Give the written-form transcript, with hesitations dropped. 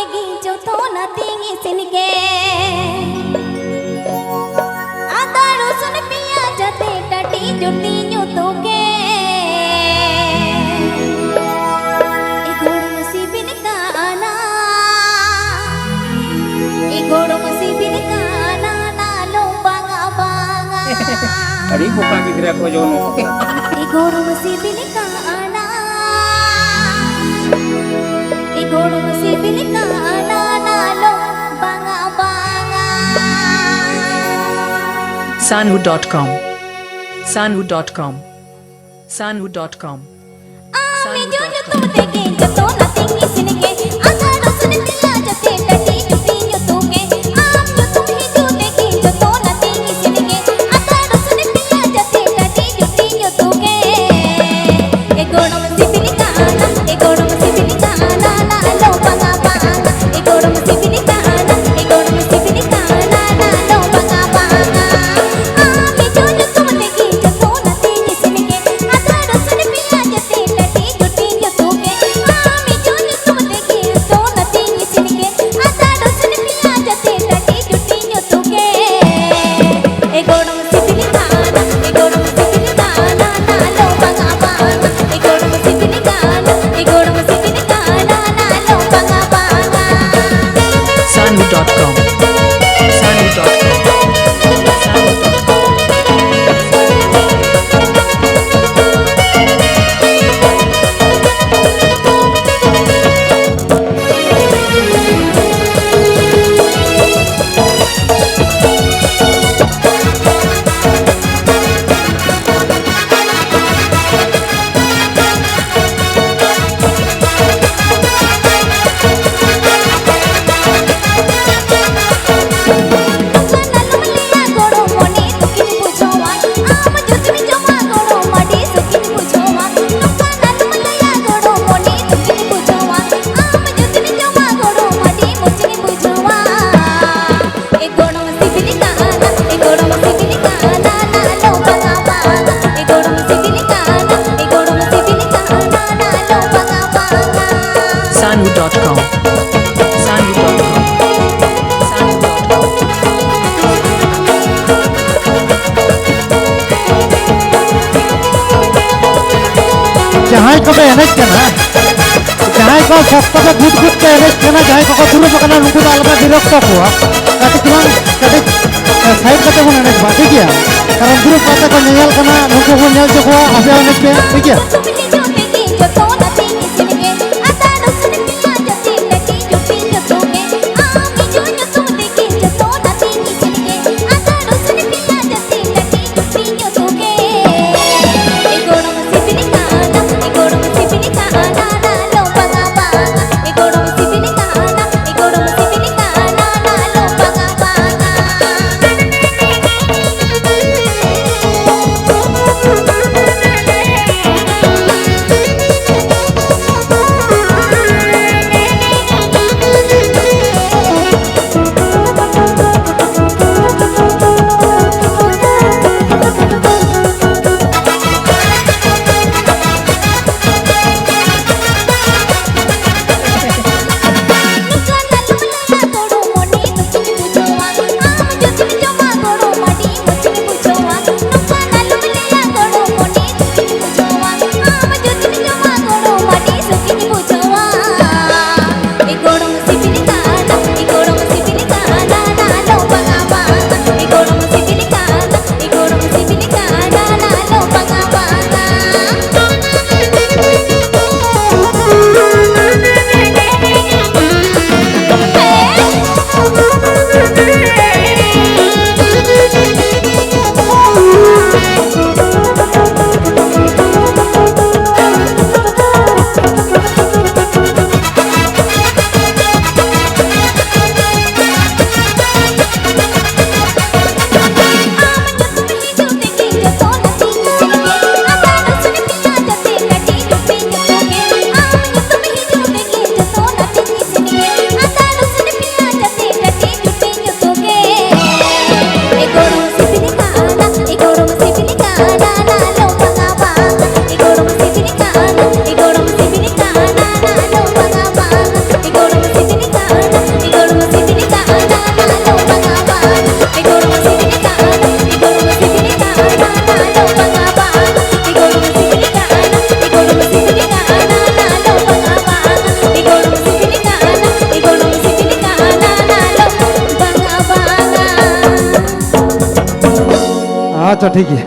tegi joto na tingi sinike Adaru sun piya jate tati juti nyutuke Igor masibin ka ana Igor masibin ka ana na lombang abanga Tadi buka kira ko jono. Igor masibin ka ana Igor masibin ka ana na lombang abanga Sanhu.com Sanhu.com Sanhu.com Ami jojo tum tege jato na tingi sinike Adaru sun piya jate tati juti nyutuke Am jo tum hi jo tege jato na tingi sinike Adaru sun piya jate tati juti nyutuke Igor masibin ka ana Igor masibin ka ana na lombang abanga Igor masibin ka ana Igor masibin ka ana na lombang abanga Ami jojo tum tege jato na tingi sinike Adaru sun piya jate tati juti nyutuke Ami jojo tum tege jato na tingi sinike Adaru sun piya jate tati juti nyutuke Igor masibin ka ana Igor masibin ka ana na lombang abanga Igor masibin ka ana Igor masibin ka ana na lombang abanga Sanhu.com Sanhu.com Sanhu.com Sanhu.com जहाँ को एनेज करना जहाँ को फक्त गुट गुट के एनेज करना जहाँ को दूर पकड़ना नुकु आलका विरक्त हुआ कति किमान कति साइड कते को एनेज बात ठीक है कारण दूर पकड़ को निकाल करना नुकु को निकाल जो हुआ अभी एनेज पे ठीक है ᱟᱪᱪᱷᱟ ᱴᱷᱤᱠ ᱜᱮᱭᱟ